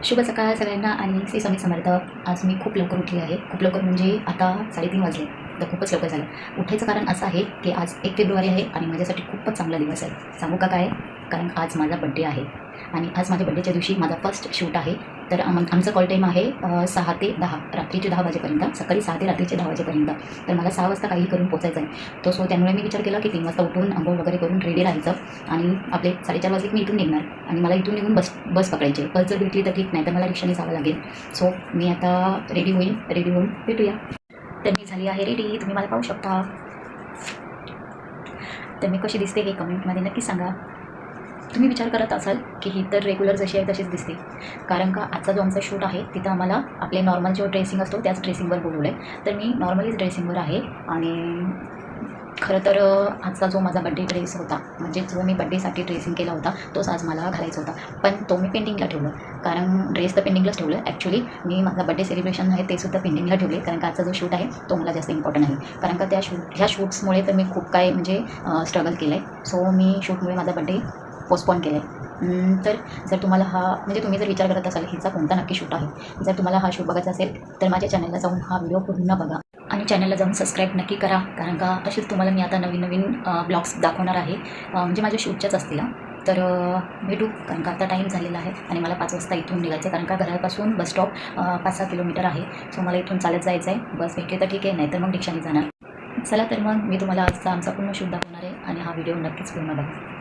शुभ सकाळ सगळ्यांना आणि श्री स्वामी समर्थ. आज मी खूप लवकर उठली आहे. खूप लवकर म्हणजे आता 3:30 वाजले, तर खूपच लवकर झालं. उठायचं कारण असं आहे की आज 1 फेब्रुवारी आहे आणि माझ्यासाठी खूपच चांगला दिवस आहे. सांगू का काय? कारण आज माझा बड्डे आहे आणि आज माझ्या बड्डेच्या दिवशी माझा फर्स्ट शूट आहे. तर आमचं कॉल टाईम आहे 6 ते 10 रात्रीचे 10 वाजेपर्यंत, सकाळी 6 ते रात्रीचे 10 वाजेपर्यंत. तर मला 6 वाजता काही करून पोचायचं आहे. सो त्यामुळे मी विचार केला की 3 वाजता उठून अंघोळ वगैरे करून रेडी राहायचं आणि आपले 4:30 वाजले मी इथून निघणार आणि मला इथून निघून बस पकडायची. बस जर भेटली तर ठीक, नाही तर मला रिक्षाने जावं लागेल. सो मी आता रेडी होऊन भेटूया. तर मी झाली आहे रेडी, तुम्ही मला पाहू शकता. तर मी कशी दिसते हे कमेंटमध्ये नक्की सांगा. तुम्ही विचार करत असाल की ही तर रेग्युलर जशी आहे तशीच दिसते, कारण का आजचा जो आमचा शूट आहे तिथं आम्हाला आपले नॉर्मल जो ड्रेसिंग असतो त्याच ड्रेसिंगवर बोलवलं आहे. तर मी नॉर्मलीच ड्रेसिंगवर आहे आणि खरं तर आजचा जो माझा बड्डे ड्रेस होता, म्हणजे जो मी बड्डेसाठी ड्रेसिंग केला होता तोच आज मला घालायचा होता, पण तो मी पेंडिंगला ठेवलं. कारण ड्रेस तर पेंडिंगलाच ठेवलं. ॲक्च्युली मी माझा बड्डे सेलिब्रेशन आहे ते सुद्धा पेंडिंगला ठेवले, कारण का आजचा जो शूट आहे तो मला जास्त इम्पॉर्टंट आहे. कारण का ह्या शूट्समुळे तर मी खूप काय म्हणजे स्ट्रगल केलं आहे. सो मी शूटमुळे माझा बड्डे पोस्टपोन केलं आहे. तर जर तुम्हाला म्हणजे तुम्ही जर विचार करत असाल हिचा कोणता नक्की शूट आहे, जर तुम्हाला हा शूट बघायचा असेल तर माझ्या चॅनलला जाऊन हा व्हिडिओ पूर्ण बघा आणि चॅनलला जाऊन सबस्क्राईब नक्की करा. कारण का अशीच तुम्हाला मी आता नवीन ब्लॉग्स दाखवणार आहे, म्हणजे माझ्या शूटच्याच असतील. तर भेटू, कारण का आता टाईम झालेला आहे आणि मला 5 वाजता इथून निघायचं आहे. कारण का घरापासून बस स्टॉप 5-6 किलोमीटर आहे. सो मला इथून चालत जायचं आहे. बस भेटली तर ठीक आहे, नाही तर मग रिक्षाने जाणार. चला तर मग मी तुम्हाला आजचा आमचा पूर्ण शूट दाखवणार आहे आणि हा व्हिडिओ नक्कीच पूर्ण बघा.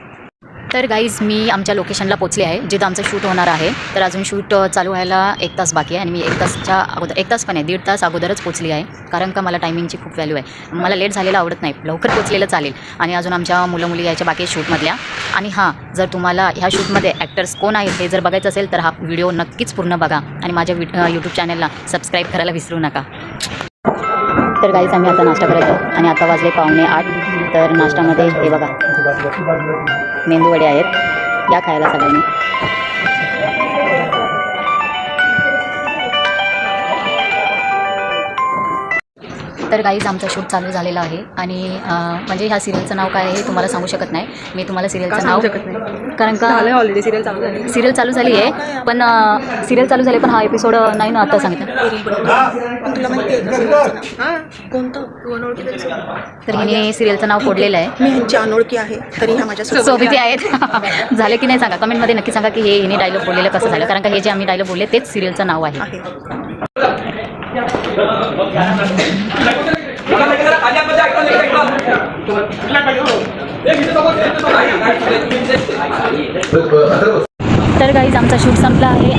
तर गाईज मी आमच्या लोकेशनला पोचले आहे जिथं आमचं शूट होणार आहे. तर अजून शूट चालू व्हायला 1 तास बाकी आहे आणि मी 1 तासच्या अगोदर 1 तास पण आहे 1.5 तास अगोदरच पोचली आहे. कारण का मला टायमिंगची खूप व्हॅल्यू आहे. मला लेट झालेलं आवडत नाही, लवकर पोचलेलं चालेल. आणि अजून आमच्या मुलं मुली यायच्या बाकी शूटमधल्या. आणि हां, जर तुम्हाला ह्या शूटमध्ये ॲक्टर्स कोण आहेत हे जर बघायचं असेल तर हा व्हिडिओ नक्कीच पूर्ण बघा आणि माझ्या यूट्यूब चॅनलला सबस्क्राईब करायला विसरू नका. तर गाईज आम्ही आता नाश्ता करायचो आणि आता वाजले 7:45. तर नाश्त्यामध्ये हे बघा मेंदू वडे आहेत, या खायला सगळ्यांनी. तर गाईज आमचं शूट चालू झालेलं आहे आणि म्हणजे ह्या सिरियलचं नाव काय आहे तुम्हाला सांगू शकत नाही मी तुम्हाला सिरियलचं नाव, कारण का ऑलरेडी सिरियल चालू झाली आहे. पण सिरियल चालू झाली पण हा एपिसोड नाही ना आता सांगितलं. तुला माहिती आहे कोणतं तर हिने सिरियलचं नाव फोडलेलं आहे. मी ह्यांची अनोळखी आहे तरी ह्या माझ्या सोबती आहेत. झाले की नाही सांगा कमेंटमध्ये नक्की सांगा की हे हिने डायलॉग बोललेलं कसं झालं, कारण का हे जे आम्ही डायलॉग बोलले तेच सिरियलचं नाव आहे. तर गाईज आमचा शूट संपला आहे.